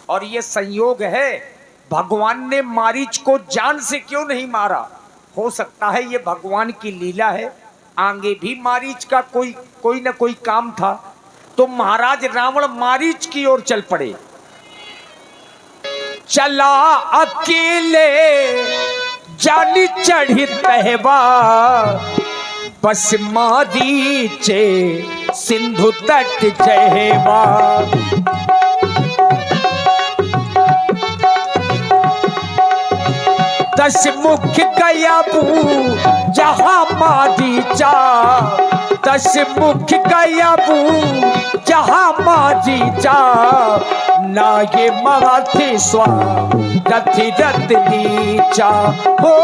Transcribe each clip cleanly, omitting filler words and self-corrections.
और ये संयोग है, भगवान ने मारीच को जान से क्यों नहीं मारा? हो सकता है ये भगवान की लीला है, आगे भी मारीच का कोई ना कोई काम था, तो महाराज रावण मारीच की ओर चल पड़े। चला अकेले जानी चढ़ी तहवा, बस मारीचे सिंधु तट जहेवा। दस मुख गया बू जहां मारीचा, दस मुख गया बू जहां मारीचा। ना ये मराठी स्वागति रत्नीचा हो,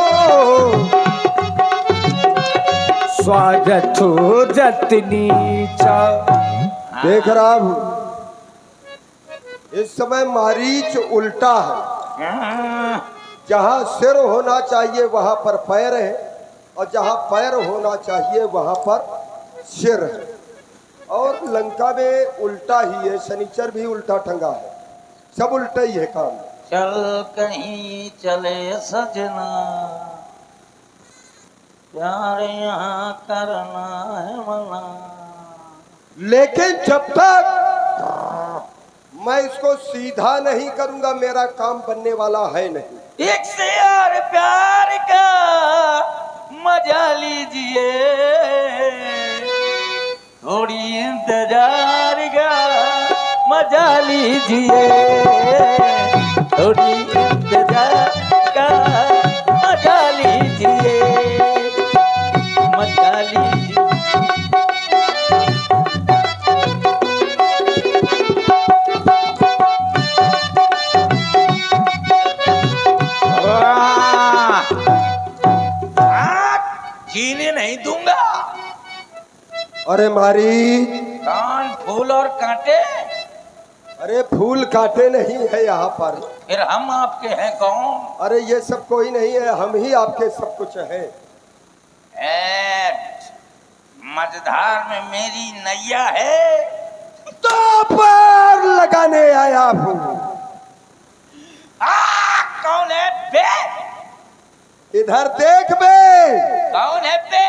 स्वागत हो रत्नीचा। देख रहा हूं इस समय मारीच उल्टा है। जहां सिर होना चाहिए वहां पर पैर है, और जहां पैर होना चाहिए वहां पर सिर है। और लंका में उल्टा ही है, शनिचर भी उल्टा टंगा है, सब उल्टा ही है काम। चल कहीं चले सजना, प्यार यहाँ करना है मना। लेकिन जब तक मैं इसको सीधा नहीं करूंगा मेरा काम बनने वाला है नहीं। एक से यार प्यार का मजा लीजिए, थोड़ी इंतजार का मजा लीजिए, थोड़ी इंतजार का मजा लीजिए, मजा लीजिए। जीने नहीं दूंगा। अरे मारी कान फूल और कांटे, अरे फूल काटे नहीं है यहाँ पर। फिर हम आपके हैं कौन? अरे ये सब कोई नहीं है, हम ही आपके सब कुछ है। मझधार में मेरी नैया है, तो पार लगाने आया हूँ। कौन है बे? इधर देख बे। कौन है बे?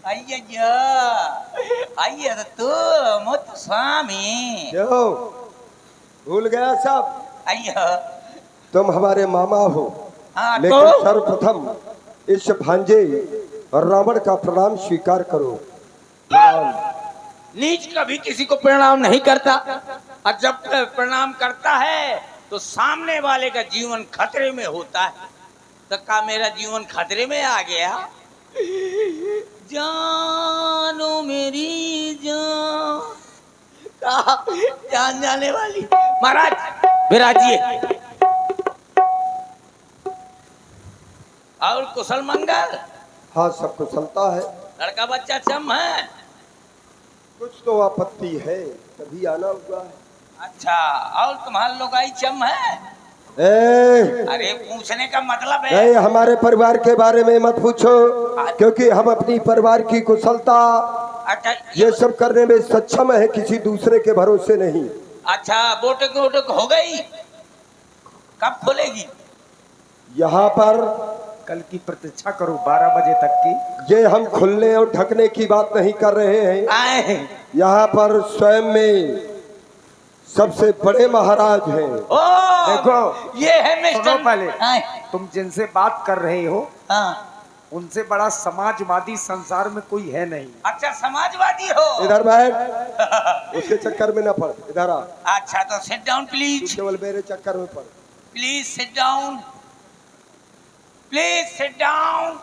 अय्या अय्या तू मुत स्वामी। क्यों भूल गया सब? अय्या तुम हमारे मामा हो, हाँ लेकिन तो सर्वप्रथम इस भांजे और रावण का प्रणाम स्वीकार करो। प्रणाम। नीच कभी किसी को प्रणाम नहीं करता, और जब प्रणाम करता है तो सामने वाले का जीवन खतरे में होता है। तो का मेरा जीवन खतरे में आ गया? जानो मेरी जान, जान जाने वाली। महाराज विराजिए। और कुशल मंगल? हाँ सब कुशलता है। लड़का बच्चा चम है? कुछ तो आपत्ति है, तभी आना हुआ है। अच्छा, और तुम्हारे लोग आई चम है? अरे पूछने का मतलब है नहीं, हमारे परिवार के बारे में मत पूछो, क्योंकि हम अपनी परिवार की कुशलता अच्छा ये सब करने में सक्षम है, किसी दूसरे के भरोसे नहीं। अच्छा, बोटक वोटक हो गई? कब खोलेगी? यहाँ पर कल की प्रतीक्षा करो 12 बजे तक की। ये हम खुलने और ढकने की बात नहीं कर रहे हैं। आए यहाँ पर स्वयं में सबसे बड़े महाराज हैं। ओ देखो ये है सुनो मिस्टर। पहले, आए तुम जिनसे बात कर रहे हो हाँ। उनसे बड़ा समाजवादी संसार में कोई है नहीं। अच्छा समाजवादी हो? इधर बैठ, उसके चक्कर में न पड़, इधर आ। अच्छा तो सिट डाउन प्लीज। केवल मेरे चक्कर में पड़। Please sit down, please sit down.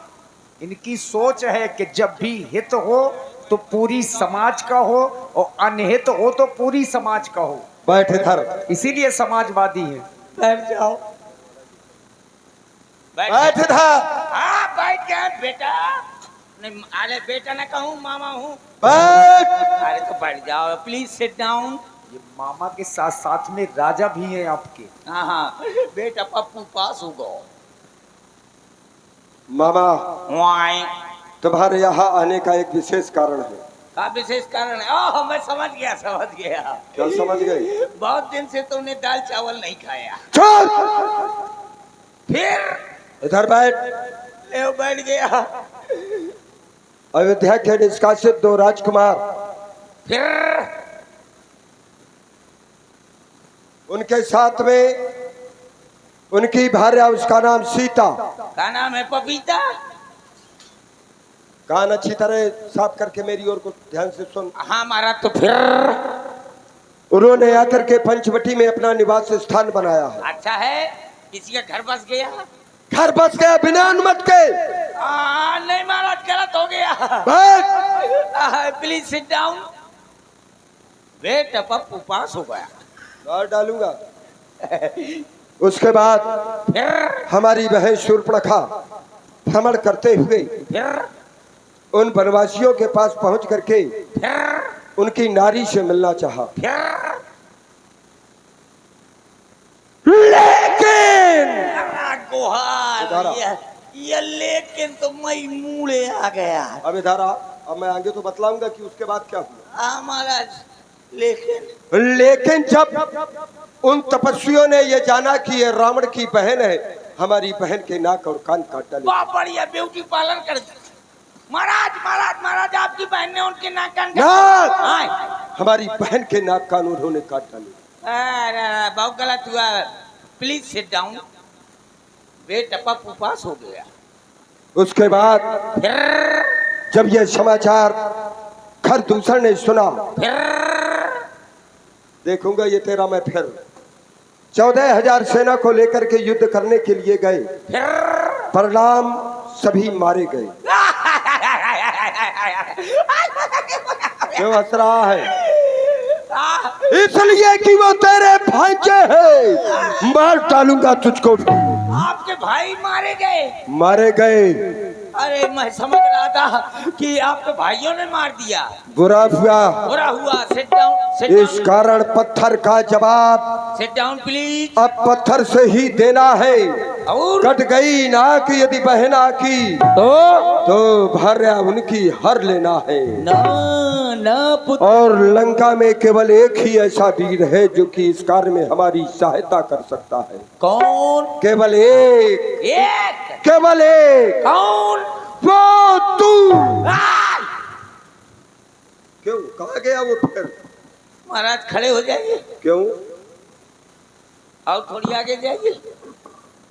इनकी सोच है कि जब भी हित हो तो पूरी समाज का हो, और अनहित हो तो पूरी समाज का हो। बैठ इधर। इसीलिए समाजवादी है। बैठ जाओ। बैठ इधर। हाँ बैठ गया बेटा। नहीं अरे बेटा ना कहूँ, मामा हूँ। बैठ। अरे तो बैठ जाओ प्लीज सिट डाउन। ये मामा के साथ साथ में राजा भी हैं आपके। हाँ हाँ बेटा पप्पू पास होगा। मामा वाई तुम्हारे यहाँ आने का एक विशेष कारण है। का विशेष कारण है? ओह मैं समझ गया क्या समझ गए? बहुत दिन से तुमने दाल चावल नहीं खाया। चल फिर इधर बैठ। ले बैठ गया। अयोध्या के निष्कासित 2 राजकुमार, फिर उनके साथ में उनकी भार्या, उसका नाम सीता। का नाम है पपीता। कान अच्छी तरह साफ करके मेरी ओर को ध्यान से सुन। हाँ महाराज। तो फिर उन्होंने आकर के पंचवटी में अपना निवास स्थान बनाया है। अच्छा है, किसी का घर बस गया। घर बस गया बिना अनुमति के। नहीं महाराज, गलत हो गया। बैठ। Please sit down. बेटा पप्पू पास हो गया। मार डालूंगा। उसके बाद फिर हमारी बहन शूर्पणखा भ्रमण करते हुए फिर उन वनवासियों के पास पहुंच करके फिर उनकी नारी से मिलना चाहा, फिर लेकिन गुहार ये लेकिन तो मई मूले आ गया। अब इधर आ। अब मैं आगे तो बतलाऊंगा कि उसके बाद क्या हुआ। महाराज लेकिन जब उन तपस्वियों ने ये जाना कि ये रावण की बहन है, हमारी बहन के नाक और कान काट डाले। बहुत बढ़िया ब्यूटी पार्लर कर। महाराज महाराज महाराज, आपकी बहन ने उनके नाक कान हमारी बहन के नाक कान उन्होंने काट डाले। बहुत गलत हुआ। Please sit down. बेटा पप्पू पास हो गया। उसके बाद फिर जब ये समाचार खरदूषण ने सुना, देखूंगा ये तेरा मैं फिर 14,000 सेना को लेकर के युद्ध करने के लिए गए। परिणाम सभी मारे गए। क्यों हंस रहा है? इसलिए कि वो तेरे भांजे हैं। मार डालूंगा तुझको। आपके भाई मारे गए? मारे गए। अरे मैं समझ रहा था कि आपके भाइयों ने मार दिया। बुरा हुआ। बुरा हुआ। Sit down. इस कारण पत्थर का जवाब सिट डाउन प्लीज। अब पत्थर से ही देना है। और कट गई नाक यदि बहना की तो भार्या उनकी हर लेना है। ना ना पुत्र। और लंका में केवल एक ही ऐसा वीर है जो कि इस कार्य में हमारी सहायता कर सकता है। कौन? केवल एक। एक? केवल एक। कौन? वो तू। क्यों? कहाँ गया वो फिर? महाराज खड़े हो जाइए। क्यों? और थोड़ी आगे जाइए।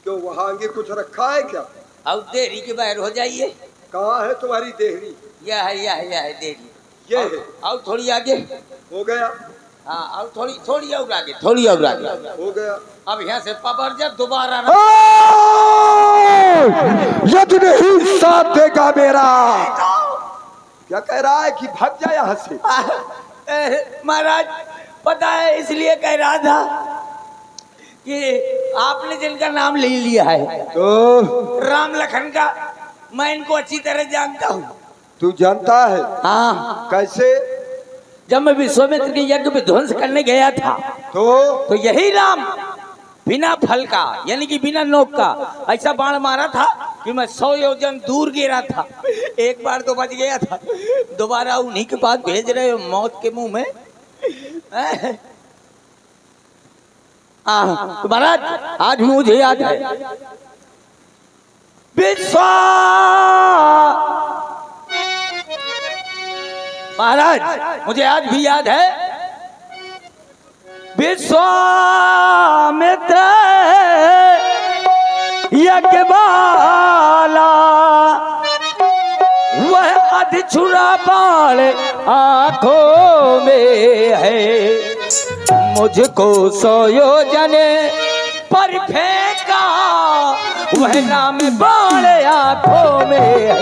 क्यों? वहाँ आगे कुछ रखा है क्या? और देरी के बाहर हो जाइए। कहाँ है तुम्हारी देहरी? यह है देरी। ये है। और थोड़ी आगे। हो गया। हाँ और थोड़ी और आगे। थोड़ी और आगे। हो गया। अब यहाँ से पबर जब दोबारा यदि नहीं साथ देगा मेरा। क्या कह रहा है कि भाग जाए यहाँ से? महाराज पता है इसलिए कह रहा था कि आपने जिनका नाम ले लिया है तो राम लखन का, मैं इनको अच्छी तरह जानता हूँ। तू जानता है? हाँ। कैसे? जब मैं विश्वामित्र के यज्ञ पे ध्वंस करने गया था तो यही राम बिना फल का यानी कि बिना नोक का ऐसा बाण मारा था कि मैं 100 योजन दूर गिरा था। एक बार तो बच गया था, दोबारा उन्हीं के पास भेज रहे हो मौत के मुंह में। तो महाराज आज मुझे याद है महाराज मुझे आज भी याद है विश्वामित्र यज्ञवाला वह अधछुरा बाण आंखों में है, मुझको 100 योजन पर फेंका वह नाम बाण आंखों में है।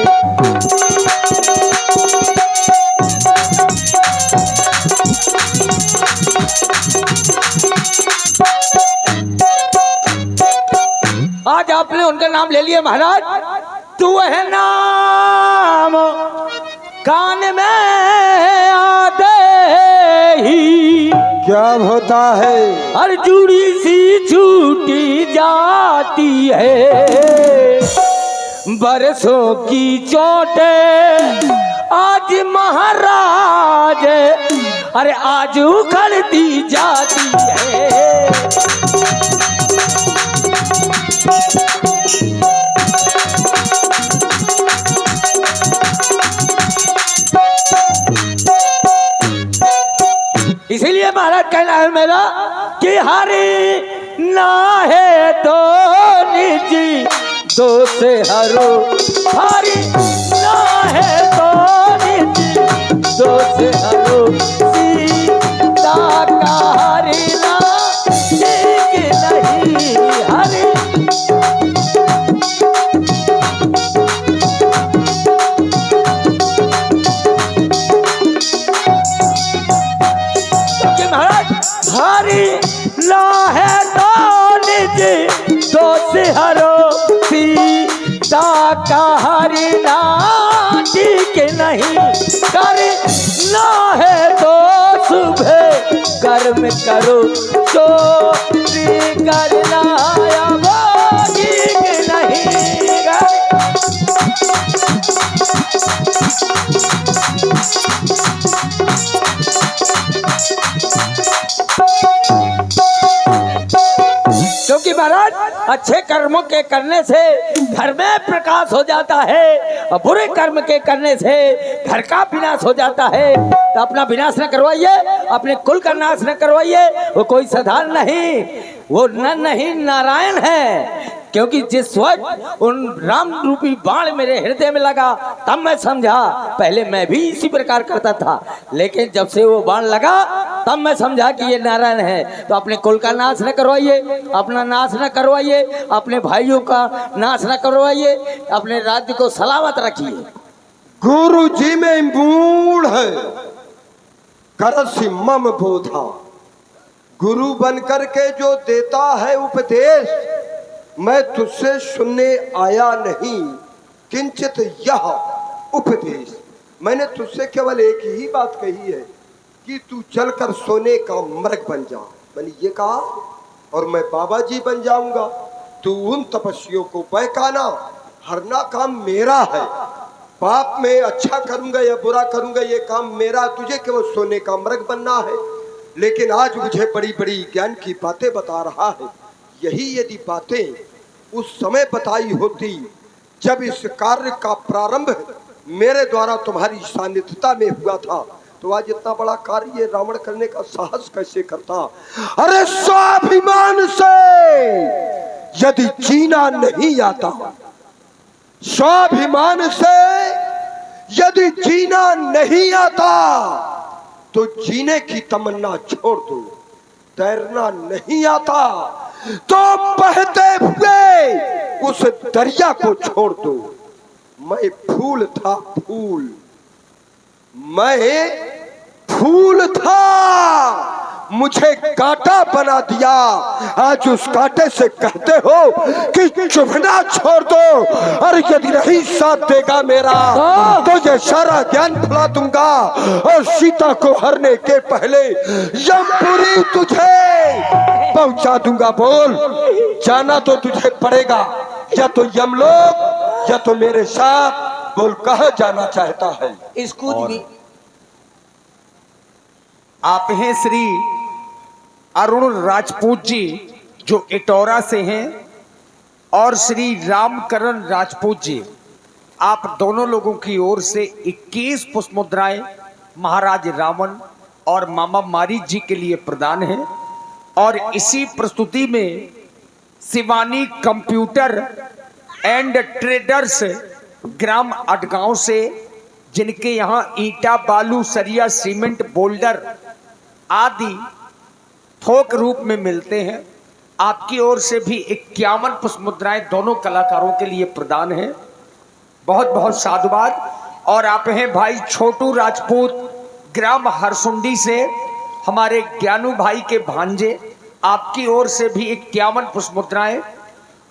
आज आपने उनका नाम ले लिया महाराज, तू है नाम कान में आते ही क्या होता है? हर जुड़ी सी छूटी जाती है, बरसों की चोटें आज महाराज, अरे आज उखड़ती जाती है। इसीलिए महाराज कहना है मेरा कि हरि ना है तो निजी दो से हरो, हरि ना है तो निजी दो से हरो, सीता का हरि ना ठीक नहीं हरि। हरि ना है तो निजी दो से हरो, सीता का हरि ना ठीक नहीं, कर ना है तो सुबह कर्म करो, चोरी करना अब ठीक नहीं। क्योंकि महाराज अच्छे कर्मों के करने से घर में प्रकाश हो जाता है और बुरे कर्म के करने से घर का विनाश हो जाता है। तो अपना विनाश न करवाइए, अपने कुल का नाश न करवाइए। वो कोई साधारण नहीं, वो नर नहीं नारायण है। क्योंकि जिस वक्त उन राम रूपी बाण मेरे हृदय में लगा तब मैं समझा। पहले मैं भी इसी प्रकार करता था, लेकिन जब से वो बाण लगा तब मैं समझा कि ये नारायण है। तो अपने कुल का नाश न करवाइए, अपना नाश न करवाइए, अपने भाइयों का नाश न करवाइए, अपने राज्य को सलामत रखिए। गुरु जी में मूढ़ है करसि मम बोधा, गुरु बनकर के जो देता है उपदेश, मैं तुझसे सुनने आया नहीं किंचित यह उपदेश। मैंने तुझसे केवल एक ही बात कही है कि तू चलकर सोने का मृग बन जा। मैंने ये कहा और मैं बाबा जी बन जाऊंगा। तू उन तपस्वियों को बहकाना, हरना काम मेरा है। पाप में अच्छा करूंगा या बुरा करूंगा ये काम मेरा, तुझे केवल सोने का मृग बनना है। लेकिन आज मुझे बड़ी बड़ी ज्ञान की बातें बता रहा है। यही यदि बातें उस समय बताई होती जब इस कार्य का प्रारंभ मेरे द्वारा तुम्हारी सानिध्यता में हुआ था, तो आज इतना बड़ा कार्य ये रावण करने का साहस कैसे करता। अरे स्वाभिमान से यदि जीना नहीं आता, स्वाभिमान से यदि जीना नहीं आता तो जीने की तमन्ना छोड़ दो। तैरना नहीं आता तो बहते हुए उस दरिया को छोड़ दो। मैं फूल था, फूल, मैं फूल था, मुझे कांटा बना दिया। आज उस कांटे से कहते हो कि चुभना छोड़ दो, और यदि नहीं साथ देगा मेरा तो ये सारा ज्ञान भुला दूंगा और सीता को हरने के पहले यमपुरी तुझे पहुंचा दूंगा। बोल, जाना तो तुझे पड़ेगा, या तो यमलोक या तो मेरे साथ। बोल, कहाँ जाना चाहता है? इसको भी आप हैं श्री अरुण राजपूत जी जो इटौरा से हैं, और श्री रामकरण राजपूत जी, आप दोनों लोगों की ओर से 21 पुष्प मुद्राएं महाराज रावण और मामा मारीच जी के लिए प्रदान है। और इसी प्रस्तुति में शिवानी कंप्यूटर एंड ट्रेडर्स ग्राम अटगांव से, जिनके यहाँ ईंटा, बालू, सरिया, सीमेंट, बोल्डर आदि थोक रूप में मिलते हैं, आपकी ओर से भी 51 पुष्प मुद्राएं दोनों कलाकारों के लिए प्रदान है। बहुत बहुत साधुवाद। और आप हैं भाई छोटू राजपूत ग्राम हरसुंडी से, हमारे ज्ञानू भाई के भांजे, आपकी ओर से भी 51 पुष्प मुद्राएं।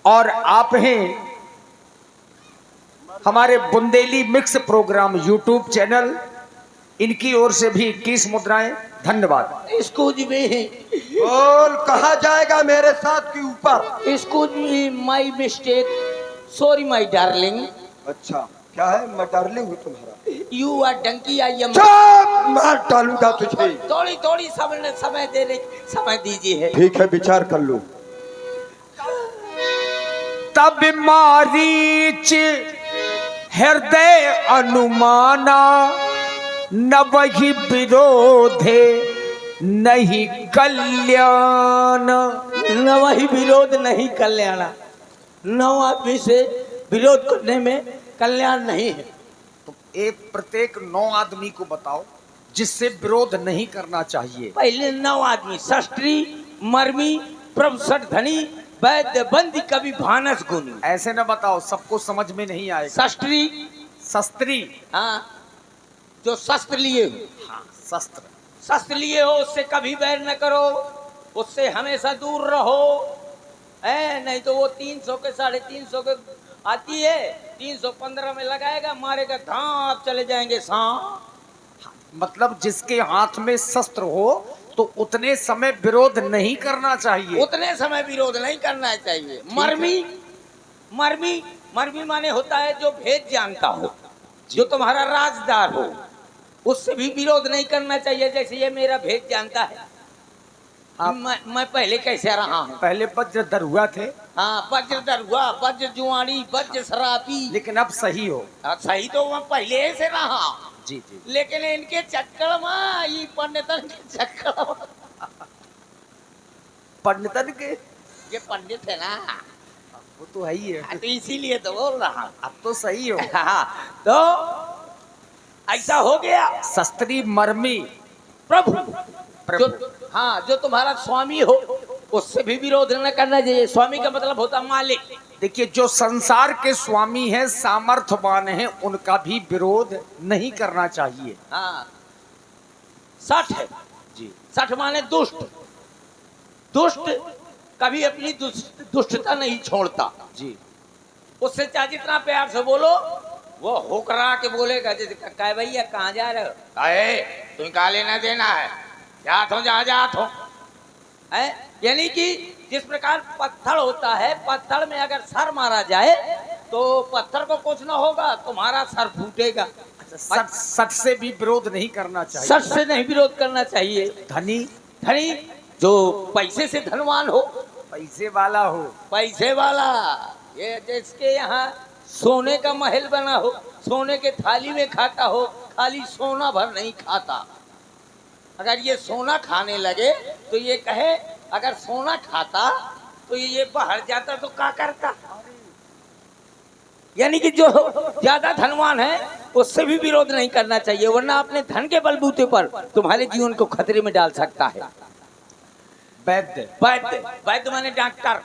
और आप हैं हमारे Bundeli mix program YouTube channel, इनकी ओर से भी 21 मुद्राएं। धन्यवाद। Excuse me. बोल, कहाँ जाएगा मेरे साथ के ऊपर? Excuse me, my mistake. Sorry, my darling. अच्छा, क्या है? मैं डार्लिंग हूँ तुम्हारा। You are donkey, I am. चुप! मार डालूंगा तुझे। थोड़ी थोड़ी समय देने समय दीजिए। ठीक है, विचार कर लो। तब मारीच हृदय अनुमाना, न वही विरोधे नहीं कल्याण। न वही विरोध नहीं कल्याण। 9 आदमी से विरोध करने में कल्याण नहीं है। तो एक प्रत्येक 9 आदमी को बताओ जिससे विरोध नहीं करना चाहिए। पहले 9 आदमी शस्त्री, मर्मी, प्रभुसठ धनी, वैद्य, बंदी, कवि, भानस, गुनी। ऐसे न बताओ, सबको समझ में नहीं आएगा। शस्त्री, शस्त्री, हाँ, जो शस्त्र लिए हो। हाँ, शस्त्र। शस्त्र लिए हो उससे कभी बैर न करो, उससे हमेशा दूर रहो। नहीं तो वो 300 के 350 के आती है, 315 में लगाएगा, मारेगा, धाप चले जाएंगे सांप। मतलब जिसके हाथ में शस्त्र हो तो उतने समय विरोध नहीं करना चाहिए। उतने समय विरोध नहीं करना चाहिए। मर्मी माने होता है जो भेद जानता हो, जो तुम्हारा राजदार हो, उससे भी विरोध नहीं करना चाहिए। जैसे ये मेरा भेद जानता है, मैं पहले कैसे रहा हूँ। पहले वज्र दरुआ थे। हाँ, वज्र दरुआ, वज्र जुआनी, वज्र शराबी। लेकिन अब सही हो। सही तो मैं पहले से रहा। जी जी। लेकिन इनके चक्कर में, ये पंडितन के चक्कर में, पंडितन के, ये पंडित है ना, वो तो है ही है। तो इसीलिए तो बोल रहा। अब तो सही हो। हाँ, तो ऐसा हो गया। शस्त्री, मर्मी, प्रभु, प्रभु। हाँ, जो तुम्हारा स्वामी हो उससे भी विरोध न करना चाहिए। स्वामी का मतलब होता मालिक। देखिए, जो संसार के स्वामी हैं, सामर्थ्यवान हैं, उनका भी विरोध नहीं करना चाहिए। हाँ, 60 है जी। 60 माने दुष्ट। दुष्ट कभी अपनी दुष्टता नहीं छोड़ता। जी। उससे चाहे जितना प्यार से बोलो, वो होकरा के बोलेगा। जैसे कहे भैया कहाँ जा रहे हो, कहे तुम कहा लेना देना है, जात हो जहाँ जात हो। यानी कि जिस प्रकार पत्थर होता है, पत्थर में अगर सर मारा जाए तो पत्थर को कुछ ना होगा, तुम्हारा सर फूटेगा। सच से भी विरोध नहीं करना चाहिए। सच से नहीं विरोध करना चाहिए। धनी, धनी जो पैसे से धनवान हो, पैसे वाला हो, पैसे वाला, ये जिसके यहाँ सोने का महल बना हो, सोने के थाली में खाता हो, खाली सोना भर नहीं खाता। अगर ये सोना खाने लगे तो ये कहे अगर सोना खाता तो ये बाहर जाता तो क्या करता। यानी कि जो ज्यादा धनवान है उससे भी विरोध नहीं करना चाहिए, वरना अपने धन के बलबूते पर तुम्हारे जीवन को खतरे में डाल सकता है। वैद्य, वैद्य, वैद्य माने डॉक्टर।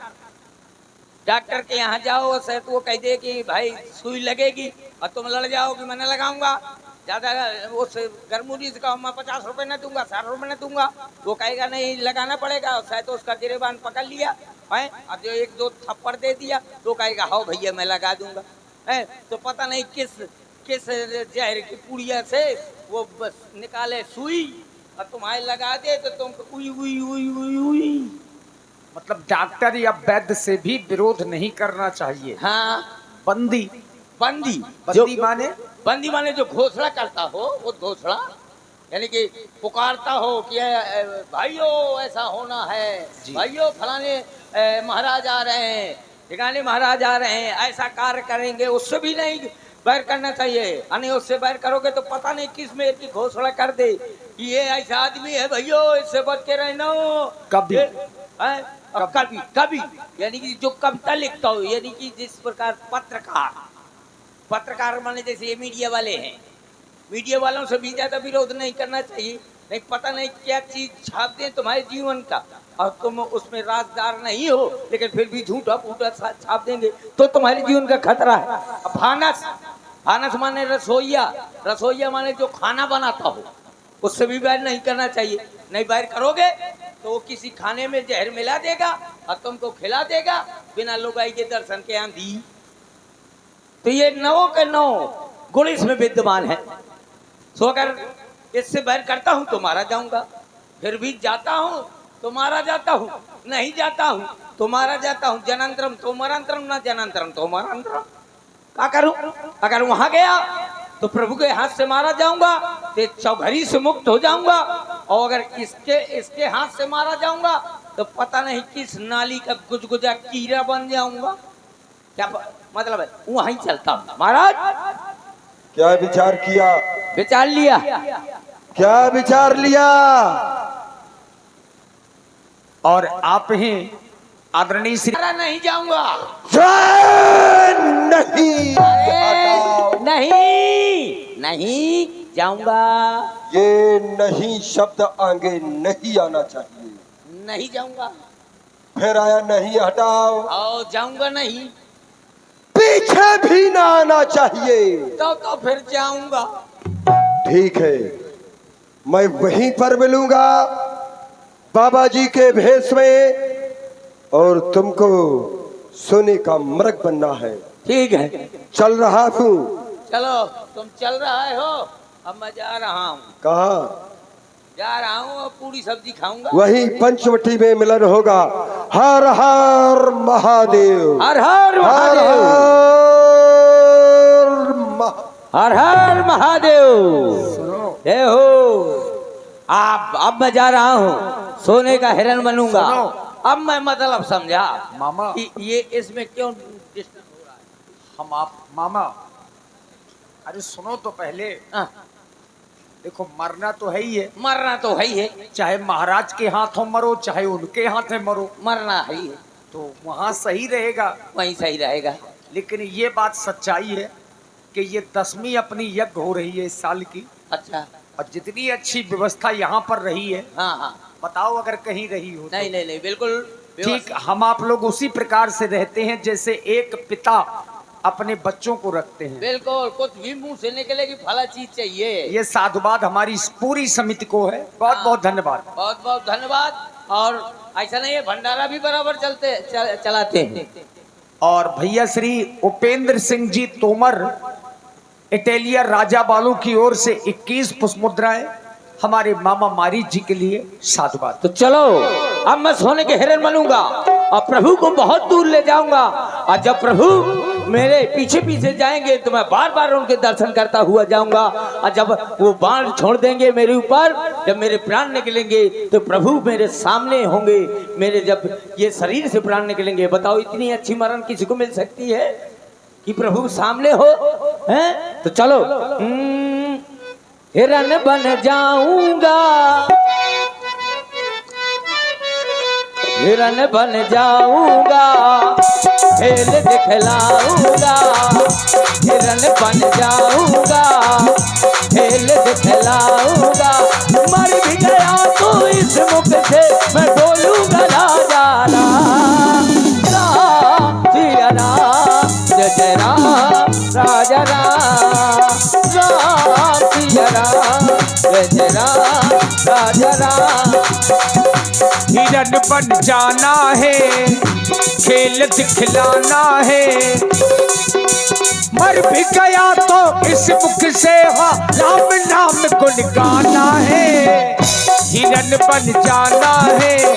डॉक्टर के यहाँ जाओ, तो वो कह दे कि भाई सुई लगेगी और तुम लड़ जाओगे, मैं न लगाऊंगा। ज्यादा उस गर्मूरी से कहो मैं 50 रुपए न दूंगा, 60 रुपए न दूंगा, वो कहेगा नहीं लगाना पड़ेगा। शायद तो उसका गिरेबान पकड़ लिया है, अब जो 1-2 थप्पड़ दे दिया तो कहेगा हाँ भैया मैं लगा दूंगा। है तो पता नहीं किस जहर की पुड़िया से वो बस निकाले सुई और तुम्हारे लगा दे तो तुम उई उई उई उई उई। मतलब डॉक्टर या वैद्य से भी विरोध नहीं करना चाहिए। हाँ, बंदी, बंदी माने, बंदी माने जो घोषणा करता हो, वो घोषणा यानी कि पुकारता हो कि भाइयों ऐसा होना है, भाइयों फलाने महाराज आ रहे हैं, ठिकाने महाराज आ रहे हैं, ऐसा कार्य करेंगे, उससे भी नहीं बैर करना चाहिए। यानी उससे बैर करोगे तो पता नहीं किस में की घोषणा कर दे कि ये ऐसा आदमी है, भाइयों इससे बच के रहना। कभी कभी यानी कि जो कविता लिखता हो, यानी कि जिस प्रकार पत्रकार माने जैसे ये मीडिया वाले हैं, मीडिया वालों से भी ज्यादा विरोध नहीं करना चाहिए। नहीं पता नहीं क्या चीज छाप दें तुम्हारे जीवन का और तुम उसमें राजदार नहीं हो, लेकिन फिर भी झूठा फूटा छाप देंगे तो तुम्हारे जीवन का खतरा है। भानस, भानस माने रसोईया, रसोईया माने जो खाना बनाता हो, उससे भी बैर नहीं करना चाहिए। नहीं बैर करोगे तो वो किसी खाने में जहर मिला देगा और तुमको खिला देगा बिना लुगाई के दर्शन के आंधी। तो ये 9 के 9 गुण इसमें विद्यमान है। सो अगर इससे बैर करता हूं तो मारा जाऊंगा, फिर भी जाता हूं तो मारा जाता हूं, नहीं जाता हूं तो मारा जाता हूं। जनांतरम तो मरांतरम, ना जनांतरम तो मरांतरम। क्या करूं? अगर वहां गया तो प्रभु के हाथ से मारा जाऊंगा तो चौघरी से मुक्त हो जाऊंगा, और अगर इसके हाथ से मारा जाऊंगा तो पता नहीं किस नाली का गुजगुजा कीड़ा बन जाऊंगा। क्या मतलब है? वहीं चलता हूं। महाराज क्या विचार किया? विचार लिया। क्या विचार लिया? और आप ही आदरणीय श्री नहीं जाऊंगा। नहीं नहीं नहीं जाऊंगा। ये नहीं शब्द आगे नहीं आना चाहिए। नहीं जाऊंगा। फिर आया नहीं, हटाओ। और जाऊंगा नहीं। पीछे भी ना आना चाहिए। तो फिर जाऊंगा। ठीक है, मैं वहीं पर मिलूंगा बाबा जी के भेष में, और तुमको सोने का मृग बनना है। ठीक है, चल रहा हूँ। चलो, तुम चल रहे हो, अब मैं जा रहा हूँ। कहाँ जा रहा हूँ? और पूरी सब्जी खाऊंगा। वही पंचवटी में मिलन होगा। हर हर महादेव। हर हर हर महादेव। हर हर महादेव। सुनो, जय हो। अब मैं जा रहा हूँ, सोने का हिरण बनूंगा। सुनो। अब मैं मतलब समझा मामा। कि ये इसमें क्यों डिस्टर्ब हो रहा है। हम आप मामा, अरे सुनो तो पहले। हाँ, देखो, मरना तो है ही है, मरना तो है ही है। चाहे महाराज के हाथों मरो चाहे उनके हाथों मरो, मरना है ही है, तो वहां सही रहेगा। वही सही रहेगा। लेकिन ये बात सच्चाई है कि ये 10वीं अपनी यज्ञ हो रही है इस साल की, अच्छा। और जितनी अच्छी व्यवस्था यहाँ पर रही है, हाँ हाँ। बताओ अगर कहीं रही हो तो। नहीं नहीं नहीं, बिल्कुल ठीक, हम आप लोग उसी प्रकार से रहते हैं जैसे एक पिता अपने बच्चों को रखते हैं। बिल्कुल, कुछ भी मुंह से निकलेगी फला चीज चाहिए। ये साधुवाद हमारी इस पूरी समिति को है। बहुत बहुत धन्यवाद। बहुत बहुत धन्यवाद। और ऐसा नहीं है, भंडारा भी बराबर चलाते हैं। और भैया श्री उपेंद्र सिंह जी तोमर इटालिया राजा बालू की ओर से 21 पुष्प मुद्राएं हमारे मामा मारी जी के लिए साधुवाद। तो चलो, अब मैं सोने के हिरण बनूंगा और प्रभु को बहुत दूर ले जाऊंगा, और जब प्रभु मेरे पीछे पीछे जाएंगे तो मैं बार बार उनके दर्शन करता हुआ जाऊंगा, और जब वो बाण छोड़ देंगे मेरे ऊपर, जब मेरे प्राण निकलेंगे तो प्रभु मेरे सामने होंगे। मेरे जब ये शरीर से प्राण निकलेंगे, बताओ इतनी अच्छी मरण किसी को मिल सकती है कि प्रभु सामने हो? हैं? तो चलो, हिरण बन जाऊंगा, हिरण बन जाऊंगा, खेल दिखलाऊंगा। हिरण बन जाऊंगा, खेल दिखलाऊंगा। मर भी गया तो इस मुख से मैं बोलूंगा राजा राम, राम सिया राम, जय जय राम, राजा राम, राम सिया राम, जय जय राम, राजा राम। हिरण बन जाना है, खेल दिखलाना है, मर भी गया तो इस मुख से हाँ राम नाम गुण गाना है। हिरण बन जाना है।